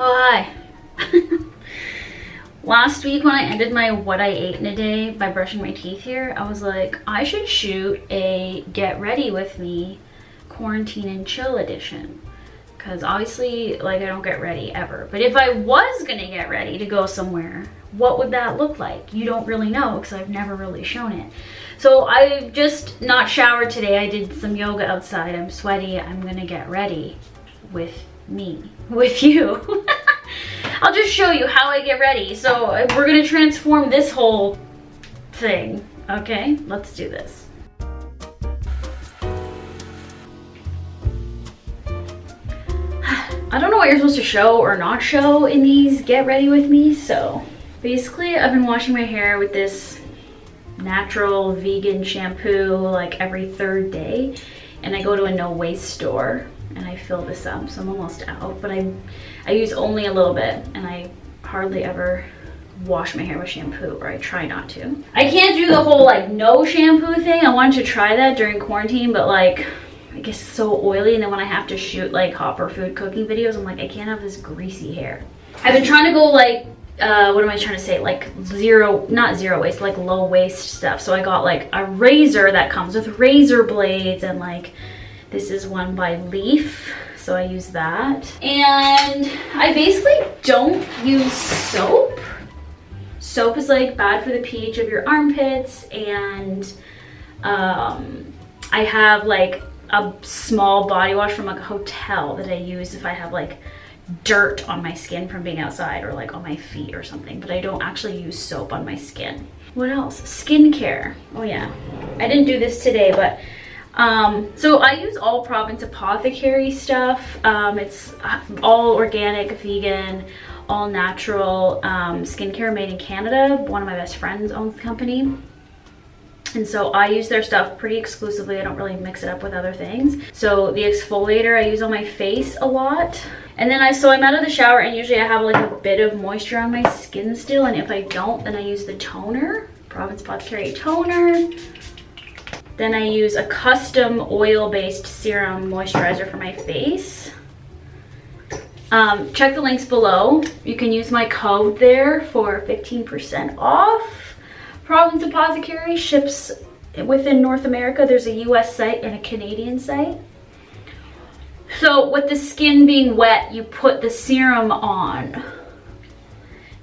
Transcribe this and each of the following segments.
Oh, hi. Last week when I ended my what I ate in a day by brushing my teeth here, I was like, I should shoot a get ready with me quarantine and chill edition. Because obviously, like, I don't get ready ever. But if I was gonna get ready to go somewhere, what would that look like? You don't really know because I've never really shown it. So I've just not showered today. I did some yoga outside. I'm sweaty. I'm gonna get ready with me, with you. I'll just show you how I get ready. So we're gonna transform this whole thing. Okay, let's do this. I don't know what you're supposed to show or not show in these get ready with me. So basically I've been washing my hair with this natural vegan shampoo like every third day, and I go to a no waste store and I fill this up, so I'm almost out, but I use only a little bit, and I hardly ever wash my hair with shampoo, or I try not to. I can't do the whole like no shampoo thing. I wanted to try that during quarantine, but like I guess it's so oily, and then when I have to shoot like hopper food cooking videos, I'm like, I can't have this greasy hair. I've been trying to go like what am I trying to say, like not zero waste, like low waste stuff. So I got like a razor that comes with razor blades, and like this is one by Leaf, so I use that. And I basically don't use soap. Soap is like bad for the pH of your armpits, and I have like a small body wash from like a hotel that I use if I have like dirt on my skin from being outside, or like on my feet or something, but I don't actually use soap on my skin. What else? Skincare. Oh yeah, I didn't do this today, but so I use All Province Apothecary stuff. It's all organic, vegan, all natural skincare made in Canada. One of my best friends owns the company. And so I use their stuff pretty exclusively. I don't really mix it up with other things. So the exfoliator I use on my face a lot. And then I'm out of the shower, and usually I have like a bit of moisture on my skin still. And if I don't, then I use the toner, Province Apothecary toner. Then I use a custom oil-based serum moisturizer for my face. Check the links below. You can use my code there for 15% off. Province Apothecary ships within North America. There's a US site and a Canadian site. So with the skin being wet, you put the serum on.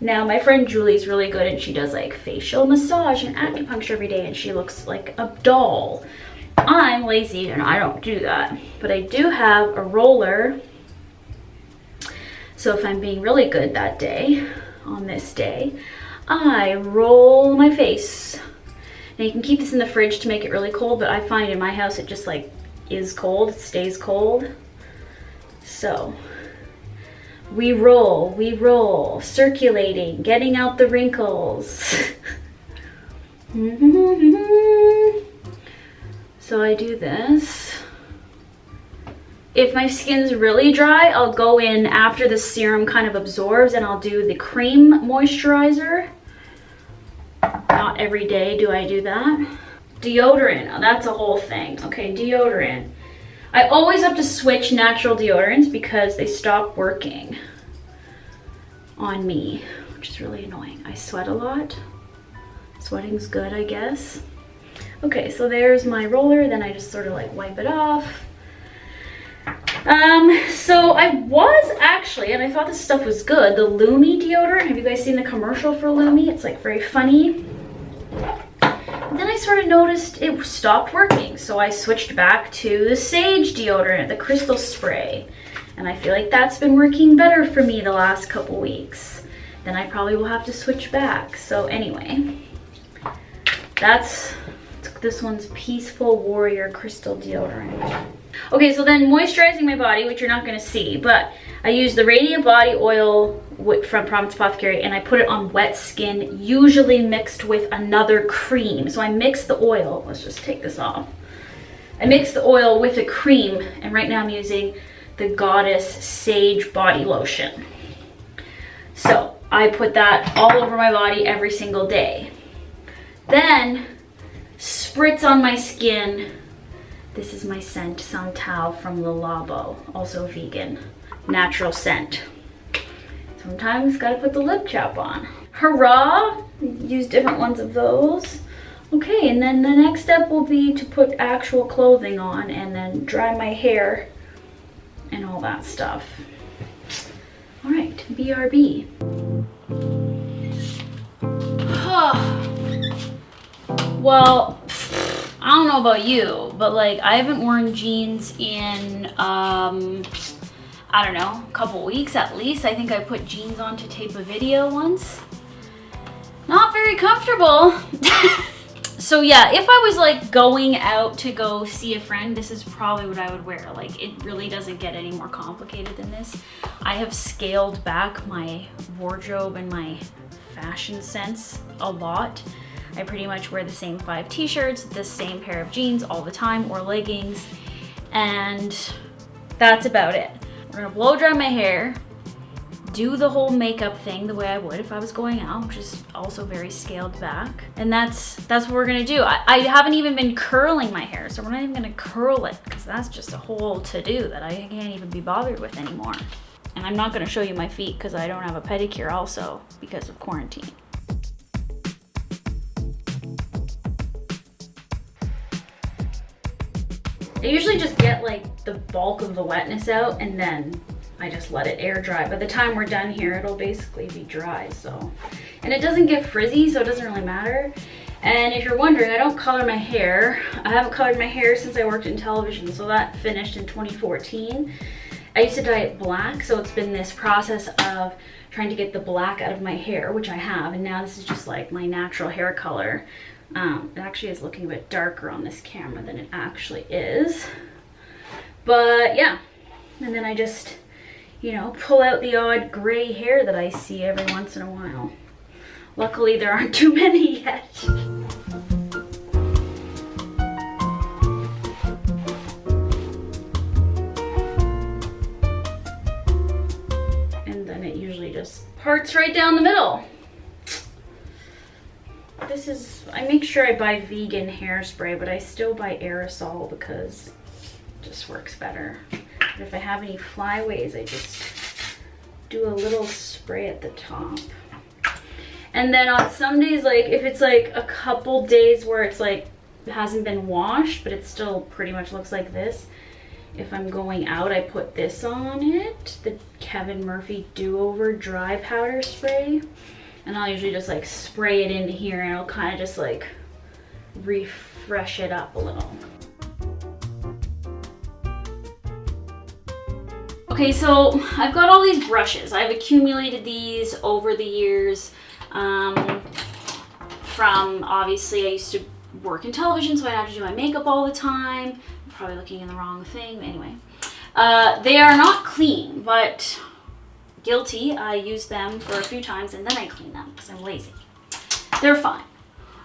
Now my friend Julie's really good, and she does like facial massage and acupuncture every day, and she looks like a doll. I'm lazy and I don't do that, but I do have a roller. So if I'm being really good that day, on this day, I roll my face. Now you can keep this in the fridge to make it really cold, but I find in my house it just like is cold, it stays cold. So we roll, circulating, getting out the wrinkles. So I do this. If my skin's really dry, I'll go in after the serum kind of absorbs, and I'll do the cream moisturizer. Not every day do I do that. Deodorant, that's a whole thing. Okay, deodorant. I always have to switch natural deodorants because they stop working on me, which is really annoying. I sweat a lot. Sweating's good, I guess. Okay, so there's my roller. Then I just sort of like wipe it off. So I was actually, and I thought this stuff was good, the Lumi deodorant. Have you guys seen the commercial for Lumi? It's like very funny. And then I sort of noticed it stopped working, so I switched back to the Sage deodorant, the crystal spray. And I feel like that's been working better for me the last couple weeks. Then I probably will have to switch back. So anyway, that's this one's Peaceful Warrior Crystal Deodorant. Okay, so then moisturizing my body, which you're not going to see, but I use the Radiant Body Oil from Province Apothecary, and I put it on wet skin, usually mixed with another cream. So I mix the oil. Let's just take this off. I mix the oil with a cream, and right now I'm using the Goddess Sage Body Lotion. So I put that all over my body every single day. Then spritz on my skin. This is my scent, Santal from Le Labo, also vegan, natural scent. Sometimes gotta put the lip cap on. Hurrah! Use different ones of those. Okay, and then the next step will be to put actual clothing on and then dry my hair and all that stuff. All right, BRB. Well, I don't know about you, but like I haven't worn jeans in, I don't know, a couple weeks at least. I think I put jeans on to tape a video once. Not very comfortable. So yeah, if I was like going out to go see a friend, this is probably what I would wear. Like it really doesn't get any more complicated than this. I have scaled back my wardrobe and my fashion sense a lot. I pretty much wear the same 5 t-shirts, the same pair of jeans all the time, or leggings, and that's about it. We're gonna blow dry my hair, do the whole makeup thing the way I would if I was going out, which is also very scaled back. And that's what we're gonna do. I haven't even been curling my hair, so we're not even gonna curl it because that's just a whole to-do that I can't even be bothered with anymore. And I'm not gonna show you my feet because I don't have a pedicure also because of quarantine. I usually just get like the bulk of the wetness out and then I just let it air dry. By the time we're done here, it'll basically be dry, so. And it doesn't get frizzy, so it doesn't really matter. And if you're wondering, I don't color my hair. I haven't colored my hair since I worked in television, so that finished in 2014. I used to dye it black, so it's been this process of trying to get the black out of my hair, which I have, and now this is just like my natural hair color. It actually is looking a bit darker on this camera than it actually is. But yeah, and then I just, you know, pull out the odd gray hair that I see every once in a while. Luckily, there aren't too many yet. And then it usually just parts right down the middle. This is, I make sure I buy vegan hairspray, but I still buy aerosol because it just works better. But if I have any flyaways, I just do a little spray at the top. And then on some days, like if it's like a couple days where it's like it hasn't been washed, but it still pretty much looks like this. If I'm going out, I put this on it, the Kevin Murphy Do-Over Dry Powder Spray. And I'll usually just like spray it into here and it'll kind of just like refresh it up a little. Okay, so I've got all these brushes. I've accumulated these over the years from, obviously I used to work in television, so I'd have to do my makeup all the time. I'm probably looking in the wrong thing, but anyway. They are not clean, but guilty. I use them for a few times and then I clean them because I'm lazy. They're fine.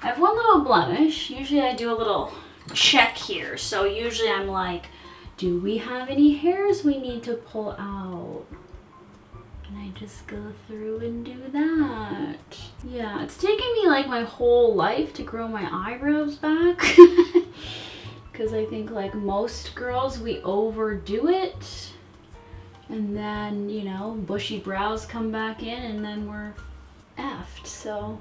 I have one little blemish. Usually I do a little check here. So usually I'm like, do we have any hairs we need to pull out? And I just go through and do that. Yeah, it's taken me like my whole life to grow my eyebrows back. Because I think like most girls, we overdo it. And then, you know, bushy brows come back in and then we're effed. So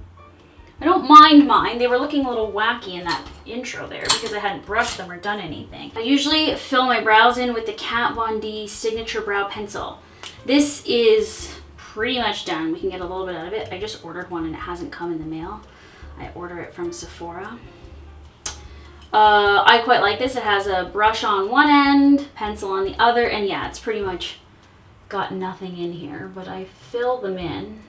I don't mind mine. They were looking a little wacky in that intro there because I hadn't brushed them or done anything. I usually fill my brows in with the Kat Von D Signature Brow Pencil. This is pretty much done. We can get a little bit out of it. I just ordered one and it hasn't come in the mail. I order it from Sephora. I quite like this. It has a brush on one end, pencil on the other, and yeah, it's pretty much got nothing in here, but I fill them in.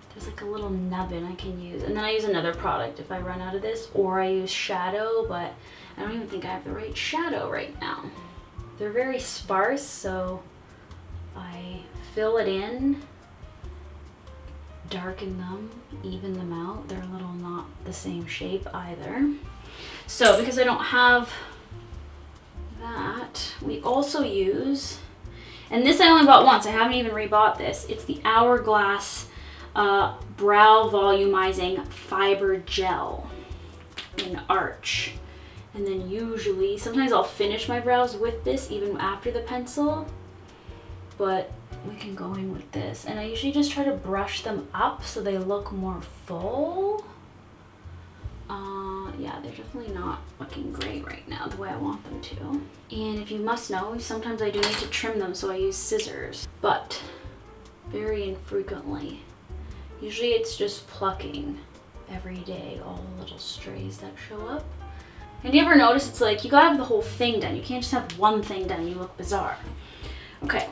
There's like a little nubbin I can use, and then I use another product if I run out of this, or I use shadow, but I don't even think I have the right shadow right now. They're very sparse, so I fill it in, darken them, even them out. They're a little not the same shape either. So because I don't have that, we also use, and this I only bought once, I haven't even rebought this. It's the Hourglass Brow Volumizing Fiber Gel in Arch. And then usually, sometimes I'll finish my brows with this even after the pencil. But we can go in with this. And I usually just try to brush them up so they look more full. Yeah, they're definitely not looking great right now the way I want them to. And if you must know, sometimes I do need to trim them, so I use scissors, but very infrequently. Usually it's just plucking every day all the little strays that show up. And you ever notice it's like you gotta have the whole thing done. You can't just have one thing done, you look bizarre. Okay,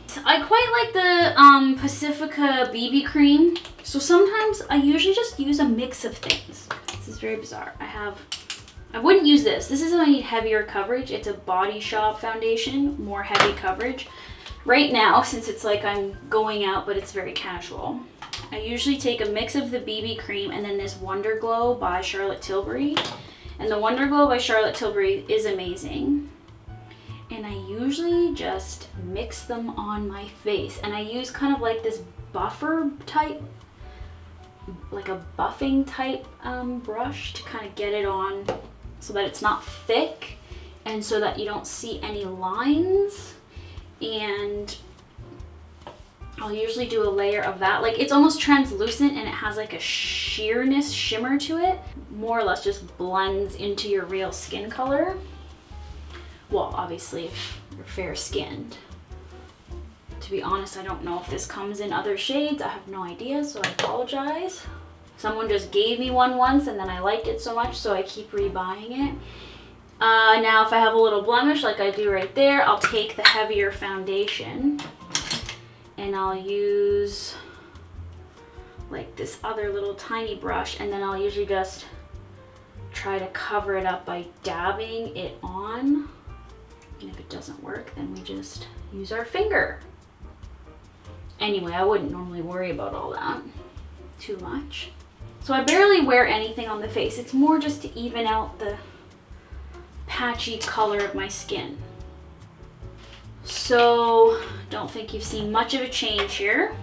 so I quite like the Pacifica BB cream. So sometimes I usually just use a mix of things. This is very bizarre. I wouldn't use this. This is if I need heavier coverage. It's a Body Shop foundation, more heavy coverage. Right now, since it's like I'm going out, but it's very casual, I usually take a mix of the BB cream and then this Wonder Glow by Charlotte Tilbury. And the Wonder Glow by Charlotte Tilbury is amazing. And I usually just mix them on my face. And I use kind of like this buffer type, like a buffing type brush to kind of get it on so that it's not thick and so that you don't see any lines. And I'll usually do a layer of that. Like it's almost translucent and it has like a sheerness, shimmer to it. More or less just blends into your real skin color. Well, obviously if you're fair skinned. To be honest, I don't know if this comes in other shades. I have no idea, so I apologize. Someone just gave me one once and then I liked it so much, so I keep rebuying it. Now if I have a little blemish like I do right there, I'll take the heavier foundation and I'll use like this other little tiny brush, and then I'll usually just try to cover it up by dabbing it on. And if it doesn't work, then we just use our finger. Anyway, I wouldn't normally worry about all that too much. So I barely wear anything on the face. It's more just to even out the patchy color of my skin. So don't think you've seen much of a change here.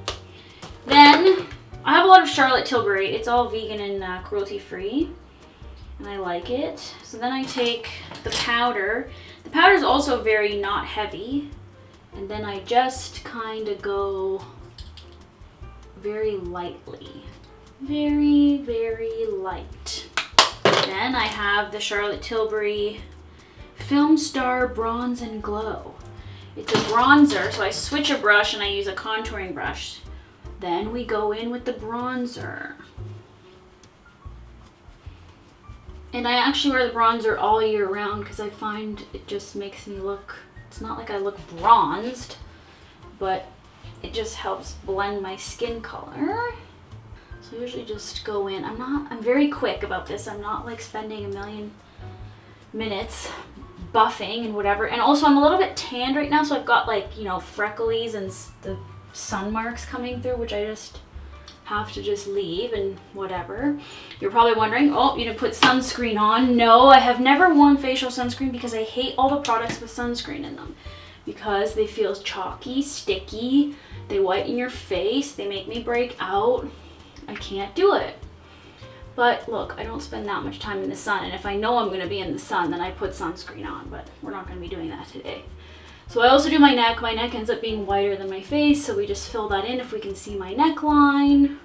Then I have a lot of Charlotte Tilbury. It's all vegan and cruelty free, and I like it. So then I take the powder. The powder is also very not heavy, and then I just kind of go very lightly, very, very light. Then I have the Charlotte Tilbury Film Star Bronze and Glow. It's a bronzer, so I switch a brush and I use a contouring brush. Then we go in with the bronzer. And I actually wear the bronzer all year round because I find it just makes me look, it's not like I look bronzed, but it just helps blend my skin color. So I usually just go in. I'm very quick about this. I'm not like spending a million minutes buffing and whatever. And also I'm a little bit tanned right now, so I've got like, you know, frecklies and the sun marks coming through, which I just have to just leave and whatever. You're probably wondering, oh, you didn't put sunscreen on. No, I have never worn facial sunscreen because I hate all the products with sunscreen in them because they feel chalky, sticky, they whiten your face, they make me break out. I can't do it. But look, I don't spend that much time in the sun, and if I know I'm going to be in the sun, then I put sunscreen on, but we're not going to be doing that today. So I also do my neck. My neck ends up being whiter than my face, so we just fill that in if we can see my neckline.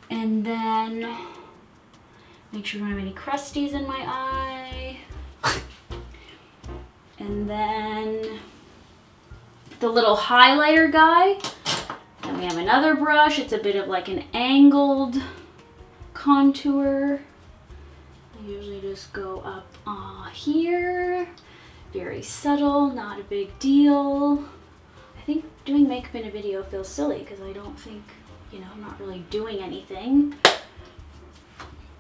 And then make sure we don't have any crusties in my eye. And then the little highlighter guy. Then we have another brush. It's a bit of like an angled contour. I usually just go up here. Very subtle, not a big deal. I think doing makeup in a video feels silly because I don't think, you know, I'm not really doing anything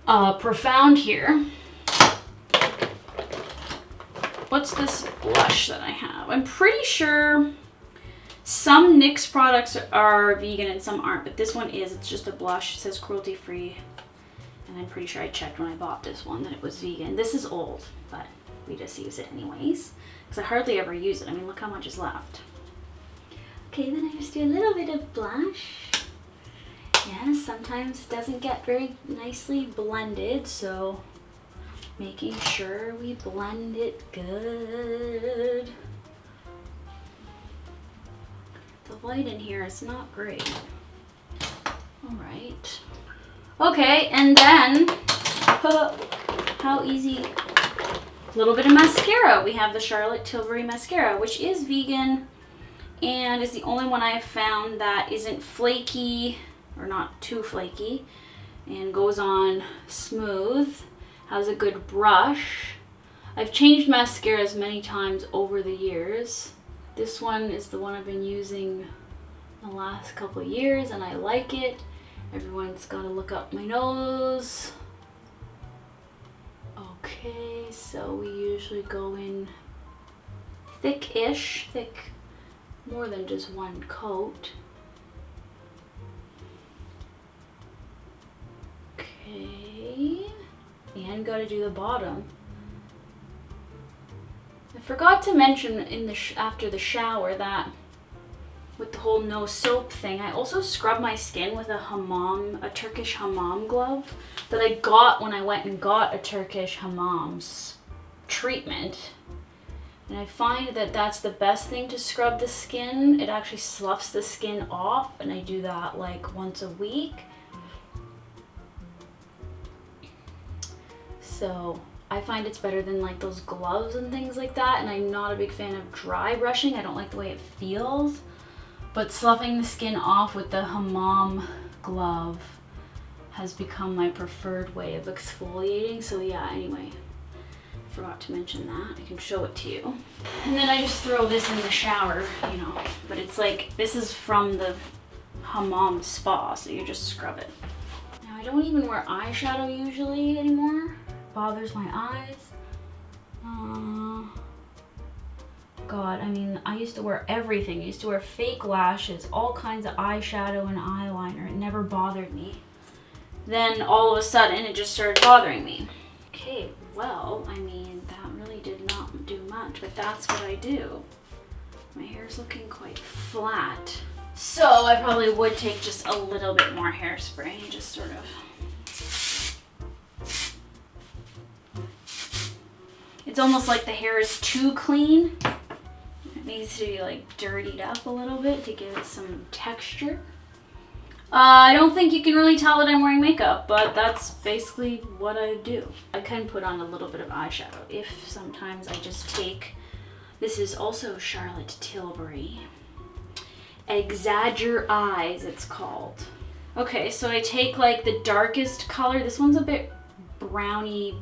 profound here. What's this blush that I have? I'm pretty sure some NYX products are vegan and some aren't, but this one is. It's just a blush. It says cruelty free. And I'm pretty sure I checked when I bought this one that it was vegan. This is old, but we just use it anyways, because I hardly ever use it. I mean, look how much is left. Okay, then I just do a little bit of blush. Yeah, sometimes it doesn't get very nicely blended, so making sure we blend it good. The light in here is not great. All right. Okay, and then, how easy, a little bit of mascara. We have the Charlotte Tilbury mascara, which is vegan and is the only one I've found that isn't flaky or not too flaky and goes on smooth, has a good brush. I've changed mascaras many times over the years. This one is the one I've been using the last couple of years and I like it. Everyone's got to look up my nose. Okay, so we usually go in thick-ish, thick, more than just one coat. Okay, and got to do the bottom. I forgot to mention in the after the shower that with the whole no soap thing, I also scrub my skin with a Turkish hammam glove that I got when I went and got a Turkish hammam's treatment. And I find that that's the best thing to scrub the skin. It actually sloughs the skin off, and I do that like once a week. So I find it's better than like those gloves and things like that, and I'm not a big fan of dry brushing. I don't like the way it feels. But sloughing the skin off with the hammam glove has become my preferred way of exfoliating. So yeah, anyway, forgot to mention that. I can show it to you. And then I just throw this in the shower, you know, but it's like, this is from the hammam spa, so you just scrub it. Now I don't even wear eyeshadow usually anymore. Bothers my eyes. God, I mean, I used to wear everything. I used to wear fake lashes, all kinds of eyeshadow and eyeliner. It never bothered me. Then all of a sudden, it just started bothering me. Okay, well, I mean, that really did not do much, but that's what I do. My hair's looking quite flat. So I probably would take just a little bit more hairspray and just sort of... It's almost like the hair is too clean. It needs to be like dirtied up a little bit to give it some texture. I don't think you can really tell that I'm wearing makeup, but that's basically what I do. I can put on a little bit of eyeshadow if sometimes I just take, this is also Charlotte Tilbury, Exagger Eyes it's called. Okay, so I take like the darkest color. This one's a bit browny,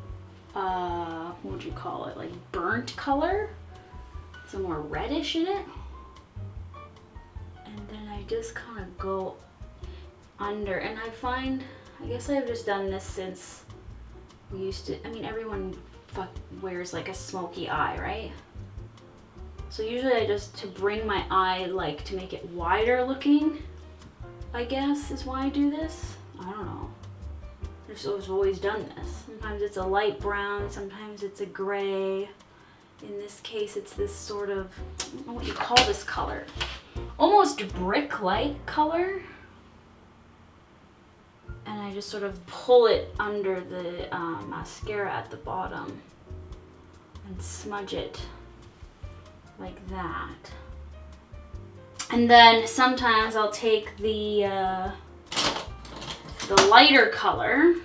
what would you call it? Like burnt color. Some more reddish in it. And then I just kind of go under, and I find, I guess I've just done this since we used to, I mean, everyone wears like a smoky eye, right? So usually I just, to bring my eye, like to make it wider looking, I guess is why I do this. I don't know. I've always done this. Sometimes it's a light brown, sometimes it's a gray. In this case, it's this sort of, I don't know what you call this color. Almost brick-like color. And I just sort of pull it under the mascara at the bottom and smudge it like that. And then sometimes I'll take the lighter color,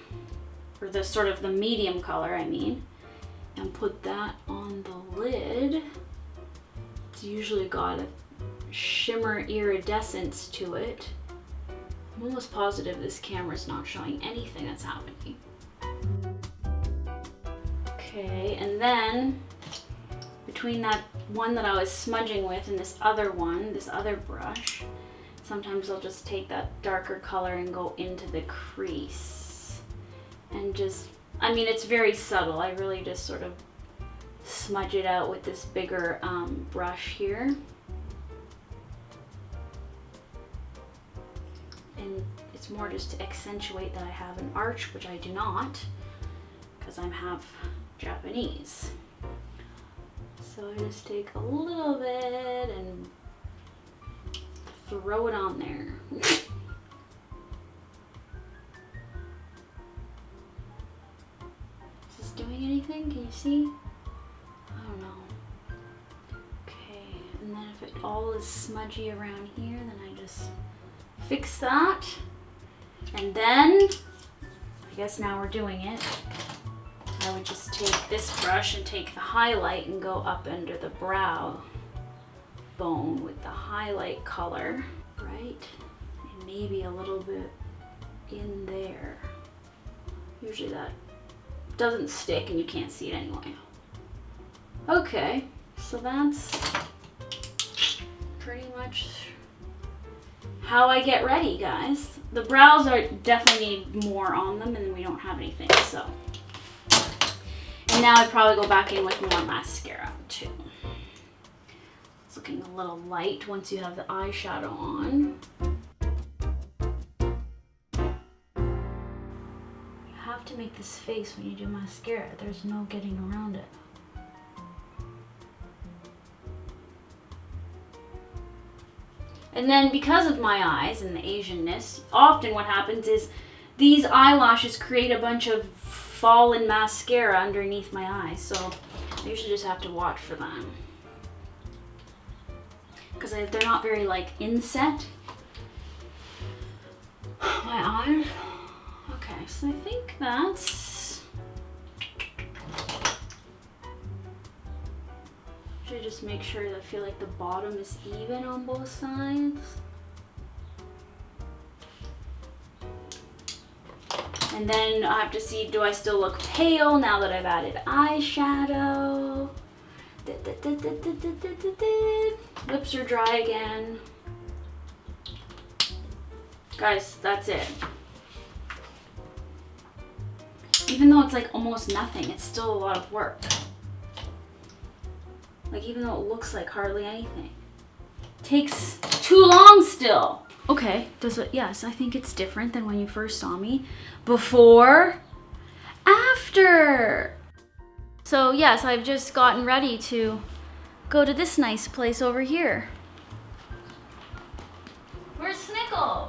or the sort of the medium color, I mean, and put that on the lid. It's usually got a shimmer iridescence to it. I'm almost positive this camera's not showing anything that's happening. Okay, and then between that one that I was smudging with and this other one, this other brush, sometimes I'll just take that darker color and go into the crease. And just, I mean, it's very subtle. I really just sort of smudge it out with this bigger brush here. And it's more just to accentuate that I have an arch, which I do not, because I'm half Japanese. So I just take a little bit and throw it on there. Doing anything? Can you see? I don't know. Okay, and then if it all is smudgy around here, then I just fix that. And then, I guess now we're doing it. I would just take this brush and take the highlight and go up under the brow bone with the highlight color, right? And maybe a little bit in there. Usually that doesn't stick and you can't see it anyway. Okay, so that's pretty much how I get ready, guys. The brows definitely need more on them, and then we don't have anything, so. And now I'd probably go back in with more mascara too. It's looking a little light once you have the eyeshadow on. You have to make this face when you do mascara. There's no getting around it. And then because of my eyes and the Asianness, often what happens is these eyelashes create a bunch of fallen mascara underneath my eyes. So I usually just have to watch for them. Because they're not very like inset. My eyes. Okay, so I think that's... Should just make sure that I feel like the bottom is even on both sides. And then I have to see, do I still look pale now that I've added eyeshadow? Lips are dry again. Guys, that's it. Even though it's like almost nothing, it's still a lot of work. Like, even though it looks like hardly anything. It takes too long still. Okay, yes, I think it's different than when you first saw me. Before, after. So yes, I've just gotten ready to go to this nice place over here. Where's Snickle?